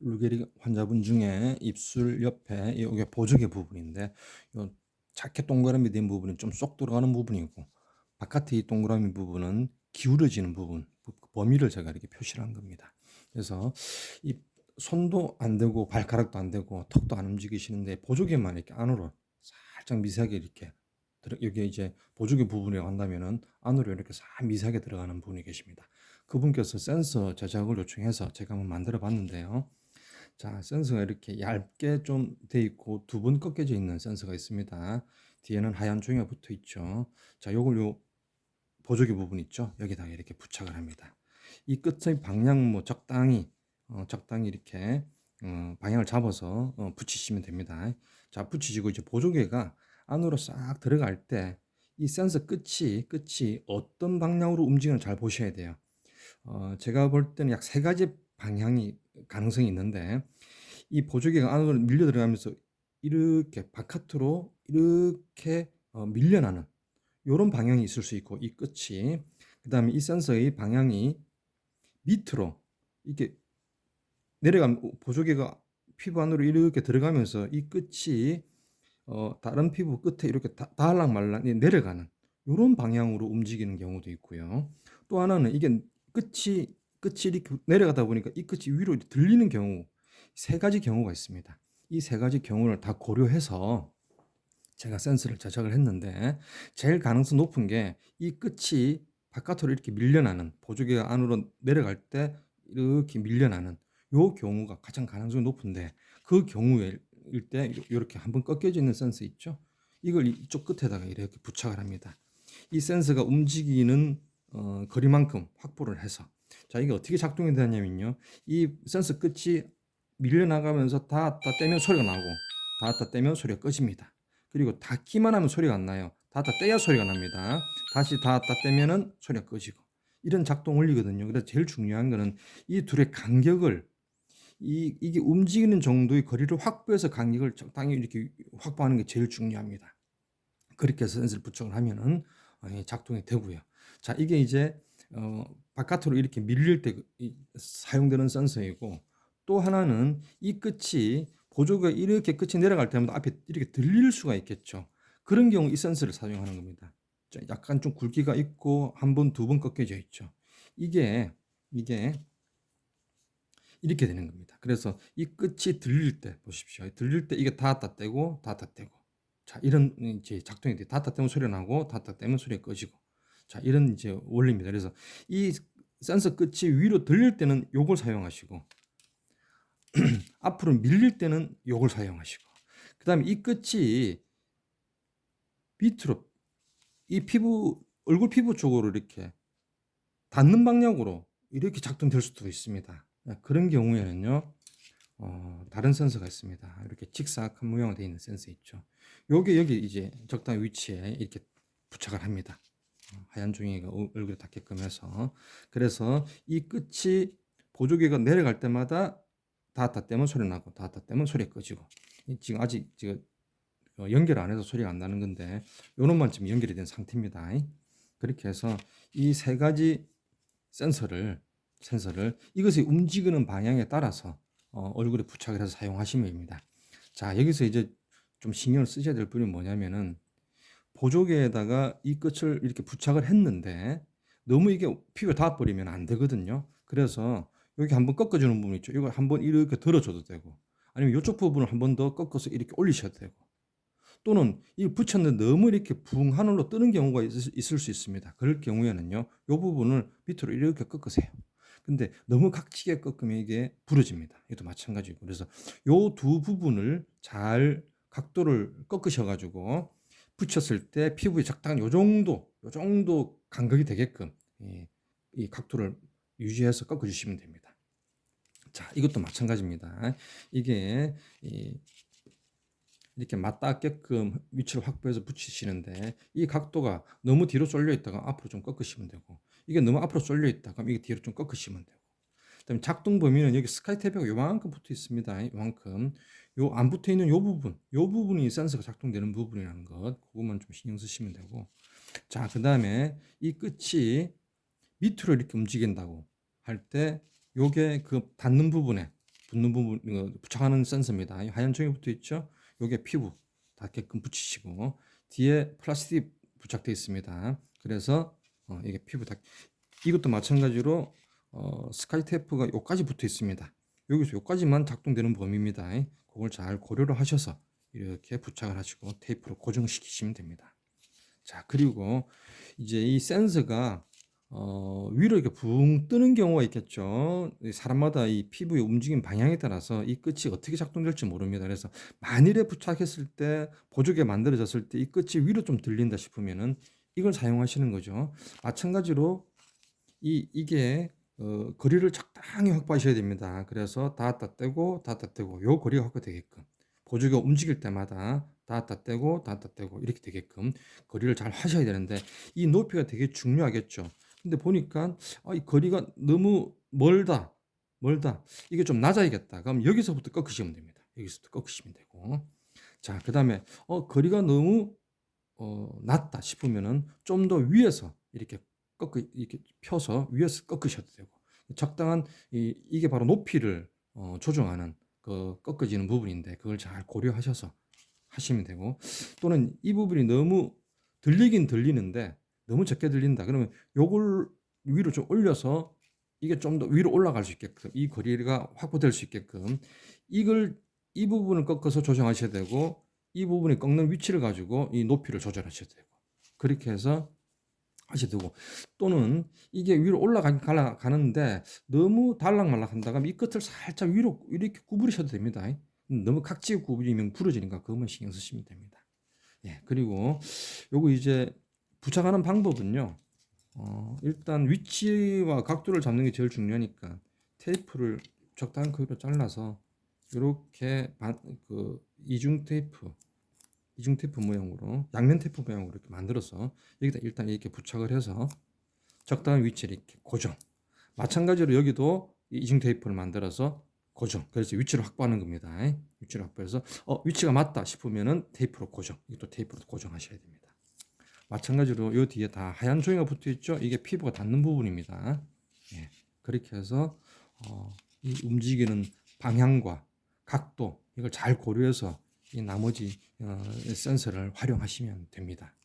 루게리 환자분 중에 입술 옆에 이게 보조개 부분인데 요 작게 동그라미 된 부분이 좀 쏙 들어가는 부분이고 바깥에 이 동그라미 부분은 기울어지는 부분 그 범위를 제가 이렇게 표시를 한 겁니다. 그래서 이 손도 안 되고 발가락도 안 되고 턱도 안 움직이시는데 보조개만 이렇게 안으로 살짝 미세하게 이렇게 여기 이제 보조개 부분이라고 한다면은 안으로 이렇게 싹 미세하게 들어가는 분이 계십니다. 그분께서 센서 제작을 요청해서 제가 한번 만들어 봤는데요. 자, 센서가 이렇게 얇게 좀 돼 있고 두 번 꺾여져 있는 센서가 있습니다. 뒤에는 하얀 종이가 붙어 있죠. 자, 요걸 요 보조개 부분 있죠? 여기다가 이렇게 부착을 합니다. 이 끝의 방향 뭐 적당히 이렇게 방향을 잡아서 붙이시면 됩니다. 자, 붙이시고 이제 보조개가 안으로 싹 들어갈 때 이 센서 끝이 어떤 방향으로 움직이는지 잘 보셔야 돼요. 제가 볼 때는 약 세 가지 방향이 가능성이 있는데 이 보조개가 안으로 밀려 들어가면서 이렇게 바깥으로 이렇게 밀려나는 요런 방향이 있을 수 있고 이 끝이 그다음에 이 센서의 방향이 밑으로 이렇게 내려가면 보조개가 피부 안으로 이렇게 들어가면서 이 끝이 다른 피부 끝에 이렇게 닿을락말락 내려가는 요런 방향으로 움직이는 경우도 있고요. 또 하나는 이게 끝이 이렇게 내려가다 보니까 이 끝이 위로 들리는 경우 세 가지 경우가 있습니다. 이 세 가지 경우를 다 고려해서 제가 센서를 제작을 했는데 제일 가능성 높은 게 이 끝이 바깥으로 이렇게 밀려나는 보조개가 안으로 내려갈 때 이렇게 밀려나는 요 경우가 가장 가능성이 높은데 그 경우일 때 이렇게 한번 꺾여져 있는 센서 있죠? 이걸 이쪽 끝에다가 이렇게 부착을 합니다. 이 센서가 움직이는 거리만큼 확보를 해서 자 이게 어떻게 작동이 되냐면요. 이 센서 끝이 밀려나가면서 닿았다 떼면 소리가 나고 닿았다 떼면 소리가 꺼집니다. 그리고 닿기만 하면 소리가 안 나요. 닿았다 떼야 소리가 납니다. 다시 닿았다 떼면은 소리가 꺼지고 이런 작동 원리거든요. 그래서 제일 중요한 거는 이 둘의 간격을 이게 움직이는 정도의 거리를 확보해서 간격을 적당히 이렇게 확보하는 게 제일 중요합니다. 그렇게 해서 센서를 부착을 하면은 작동이 되고요. 자, 이게 이제 바깥으로 이렇게 밀릴 때 사용되는 센서이고 또 하나는 이 끝이 보조가 이렇게 끝이 내려갈 때마다 앞에 이렇게 들릴 수가 있겠죠. 그런 경우 이 센서를 사용하는 겁니다. 자, 약간 좀 굵기가 있고 한 번, 두 번 꺾여져 있죠. 이게 이렇게 되는 겁니다. 그래서 이 끝이 들릴 때 보십시오. 들릴 때 이게 닿았다 떼고 닿았다 떼고 자 이런 이제 작동이 돼. 닿았다 떼면 소리가 나고 닿았다 떼면 소리가 꺼지고 자 이런 이제 원리입니다. 그래서 이 센서 끝이 위로 들릴 때는 요걸 사용하시고 앞으로 밀릴 때는 요걸 사용하시고 그다음에 이 끝이 밑으로 이 피부 얼굴 피부 쪽으로 이렇게 닿는 방향으로 이렇게 작동될 수도 있습니다. 그런 경우에는요. 다른 센서가 있습니다. 이렇게 직사각한 모양으로 되어 있는 센서 있죠. 요게 여기 이제 적당한 위치에 이렇게 부착을 합니다. 하얀 종이가 얼굴에 닿게끔 해서. 그래서 이 끝이 보조개가 내려갈 때마다 닿았다 떼면 소리 나고 닿았다 떼면 소리가 꺼지고. 지금 아직 지금 연결 안 해서 소리가 안 나는 건데 요놈만 지금 연결이 된 상태입니다. 그렇게 해서 이 세 가지 센서를 이것이 움직이는 방향에 따라서 얼굴에 부착을 해서 사용하시면 됩니다. 자, 여기서 이제 좀 신경을 쓰셔야 될 부분이 뭐냐면은 보조개에다가 이 끝을 이렇게 부착을 했는데 너무 이게 피부에 닿아버리면 안 되거든요. 그래서 여기 한번 꺾어주는 부분 있죠. 이걸 한번 이렇게 들어줘도 되고 아니면 이쪽 부분을 한 번 더 꺾어서 이렇게 올리셔도 되고 또는 이 붙였는데 너무 이렇게 붕 하늘로 뜨는 경우가 있을 수 있습니다. 그럴 경우에는요, 이 부분을 밑으로 이렇게 꺾으세요. 근데 너무 각지게 꺾으면 이게 부러집니다. 이것도 마찬가지고. 그래서 요 두 부분을 잘 각도를 꺾으셔가지고 붙였을 때 피부에 적당한 요 정도 간격이 되게끔 이 각도를 유지해서 꺾어주시면 됩니다. 자, 이것도 마찬가지입니다. 이게 이렇게 맞닿게끔 위치를 확보해서 붙이시는데 이 각도가 너무 뒤로 쏠려 있다가 앞으로 좀 꺾으시면 되고 이게 너무 앞으로 쏠려 있다 그럼 이게 뒤로 좀 꺾으시면 되고 그다음에 작동 범위는 여기 스카이 탭이 요만큼 붙어 있습니다. 요만큼 요 안 붙어 있는 요 부분이 센서가 작동되는 부분이라는 것 그것만 좀 신경 쓰시면 되고 자 그다음에 이 끝이 밑으로 이렇게 움직인다고 할 때 요게 그 닿는 부분에 붙는 부분 부착하는 센서입니다. 이 하얀 종이 붙어 있죠. 요게 피부 닿게끔 붙이시고 뒤에 플라스틱 부착되어 있습니다. 그래서 이게 피부 닿 이것도 마찬가지로 스카이 테이프가 요까지 붙어 있습니다. 여기서 요까지만 작동되는 범위입니다. 그걸 잘 고려를 하셔서 이렇게 부착을 하시고 테이프로 고정시키시면 됩니다. 자, 그리고 이제 이 센서가 위로 이렇게 붕 뜨는 경우가 있겠죠. 사람마다 이 피부의 움직임 방향에 따라서 이 끝이 어떻게 작동될지 모릅니다. 그래서 만일에 부착했을 때 보조개 만들어졌을 때 이 끝이 위로 좀 들린다 싶으면은 이걸 사용하시는 거죠. 마찬가지로 이게 거리를 적당히 확보하셔야 됩니다. 그래서 닿았다 떼고 닿았다 떼고 요 거리가 확보되게끔 보조개가 움직일 때마다 닿았다 떼고 닿았다 떼고 이렇게 되게끔 거리를 잘 하셔야 되는데 이 높이가 되게 중요하겠죠. 근데 보니까 이 거리가 너무 멀다. 이게 좀 낮아야겠다. 그럼 여기서부터 꺾으시면 됩니다. 여기서부터 꺾으시면 되고. 자, 그다음에 거리가 너무 낮다 싶으면은 좀 더 위에서 이렇게 이렇게 펴서 위에서 꺾으셔도 되고 적당한 이게 바로 높이를 조정하는 그 꺾어지는 부분인데 그걸 잘 고려하셔서 하시면 되고 또는 이 부분이 너무 들리긴 들리는데 너무 적게 들린다 그러면 요걸 위로 좀 올려서 이게 좀 더 위로 올라갈 수 있게끔 이 거리가 확보될 수 있게끔 이 부분을 꺾어서 조정하셔야 되고 이 부분이 꺾는 위치를 가지고 이 높이를 조절하셔야 되고 그렇게 해서 하셔도 되고 또는 이게 위로 올라가는데 너무 달락말락한다 그러면 이 끝을 살짝 위로 이렇게 구부리셔도 됩니다. 너무 각지게 구부리면 부러지니까 그것만 신경 쓰시면 됩니다. 예, 그리고 요거 이제 부착하는 방법은요. 일단 위치와 각도를 잡는 게 제일 중요하니까 테이프를 적당한 크기로 잘라서 이렇게 이중 테이프 모양으로 양면 테이프 모양으로 이렇게 만들어서 여기다 일단 이렇게 부착을 해서 적당한 위치를 이렇게 고정. 마찬가지로 여기도 이중 테이프를 만들어서 고정. 그래서 위치를 확보하는 겁니다. 위치를 확보해서 위치가 맞다 싶으면은 테이프로 고정. 이것도 테이프로 고정하셔야 됩니다. 마찬가지로 이 뒤에 다 하얀 종이가 붙어 있죠. 이게 피부가 닿는 부분입니다. 예, 그렇게 해서 이 움직이는 방향과 각도 이걸 잘 고려해서 이 나머지 센서를 활용하시면 됩니다.